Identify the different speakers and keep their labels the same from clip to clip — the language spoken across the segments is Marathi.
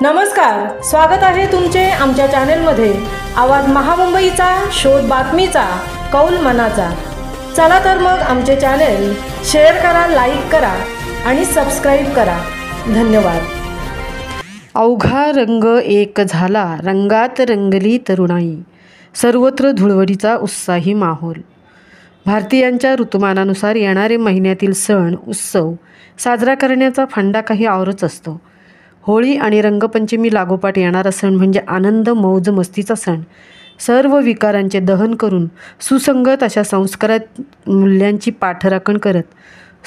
Speaker 1: नमस्कार, स्वागत आहे तुमचे आमच्या चॅनेलमध्ये। आवाज महामुंबईचा, शोध बातमीचा, कौल मनाचा। चला तर मग आमचे चॅनेल शेअर करा, लाईक करा आणि सबस्क्राईब करा। धन्यवाद।
Speaker 2: अवघा रंग एक झाला, रंगात रंगली तरुणाई, सर्वत्र धुळवडीचा उत्साही माहोल। भारतीयांच्या ऋतुमानानुसार येणारे महिन्यातील सण उत्सव साजरा करण्याचा फंडा काही औरच असतो। होळी आणि रंगपंचमी लागोपाठ येणारा सण म्हणजे आनंद मौज मस्तीचा सण। सर्व विकारांचे दहन करून सुसंगत अशा संस्कारात मूल्यांची पाठराखण करत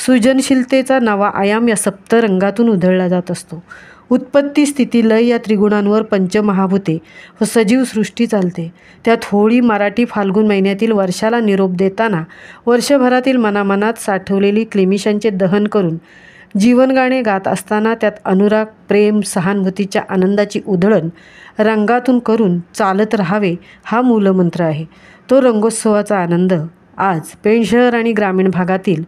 Speaker 2: सृजनशीलतेचा नवा आयाम या सप्तरंगातून उधळला जात असतो। उत्पत्ती, स्थिती, लय या त्रिगुणांवर पंचमहाभूते व सजीव सृष्टी चालते। त्यात होळी मराठी फाल्गुन महिन्यातील वर्षाला निरोप देताना वर्षभरातील मनामनात साठवलेली क्लेमिशांचे दहन करून जीवनगाणे गात असताना त्यात अनुराग, प्रेम, सहानुभूतीच्या आनंदाची उधळण रंगातून करून चालत राहावे हा मूलमंत्र आहे। तो रंगोत्सवाचा आनंद आज पेण शहर आणि ग्रामीण भागातील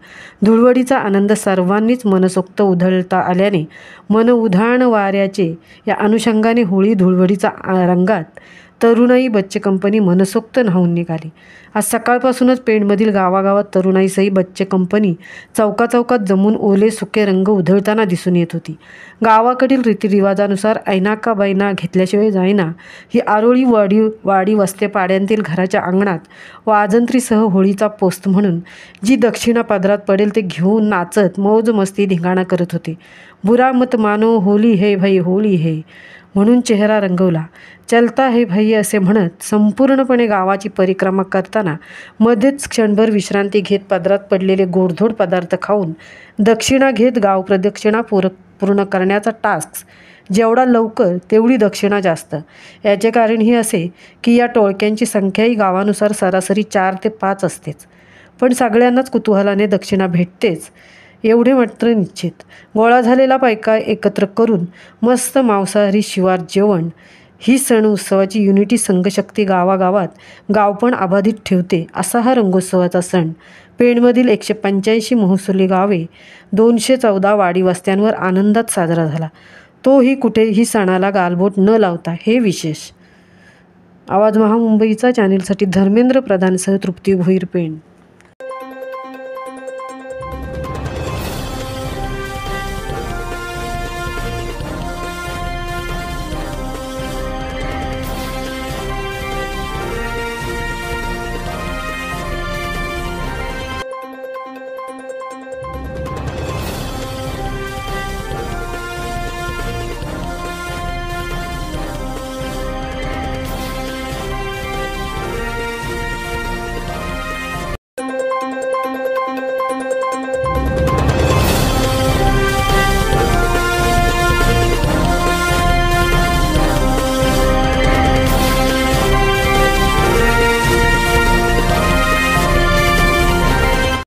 Speaker 2: धुळवडीचा आनंद सर्वांनीच मनसोक्त उधळता आल्याने मनउधाण वाऱ्याचे या अनुषंगाने होळी धुळवडीचा रंगात तरुणाई बच्चे कंपनी मनसोक्त न्हावून निघाली। आज सकाळपासूनच पेणमधील गावागावात तरुणाईसही बच्चे कंपनी चौकाचौकात जमून ओले सुके रंग उधळताना दिसून येत होती। गावाकडील रीतिरिवाजानुसार ऐना का बैना घेतल्याशिवाय जाईना ही आरोळी वाडी वस्ते पाड्यांतील घराच्या अंगणात वाजंत्रीसह होळीचा पोस्त म्हणून जी दक्षिणा पदरात पडेल ते घेऊन नाचत मौज मस्ती धिंगाणा करत होते। बुरा मत मानो, होली है भाई होली है म्हणून चेहरा रंगवला, चलता है भाई असे म्हणत संपूर्णपणे गावाची परिक्रमा करताना मध्येच क्षणभर विश्रांती घेत पदरात पडलेले गोडधोड पदार्थ खाऊन दक्षिणा घेत गाव प्रदक्षिणा पूर्ण करण्याचा टास्क जेवढा लवकर तेवढी दक्षिणा जास्त। याचे कारणही असे की या टोळक्यांची संख्याही गावानुसार सरासरी 4 ते 5 असतेच, पण सगळ्यांनाच कुतूहलाने दक्षिणा भेटतेच एवढे मात्र निश्चित। गोळा झालेला पैका एकत्र करून मस्त मांसाहारी शिवार जेवण ही सण उत्सवाची युनिटी संघशक्ती गावागावात गावपण अबाधित ठेवते असा हा रंगोत्सवाचा सण पेणमधील 185 महसुली गावे 214 वाडी वस्त्यांवर आनंदात साजरा झाला। तोही कुठेही सणाला गालबोट न लावता हे विशेष। आवाज महामुंबईचा चॅनेलसाठी धर्मेंद्र प्रधानसह तृप्ती भोईर, पेण।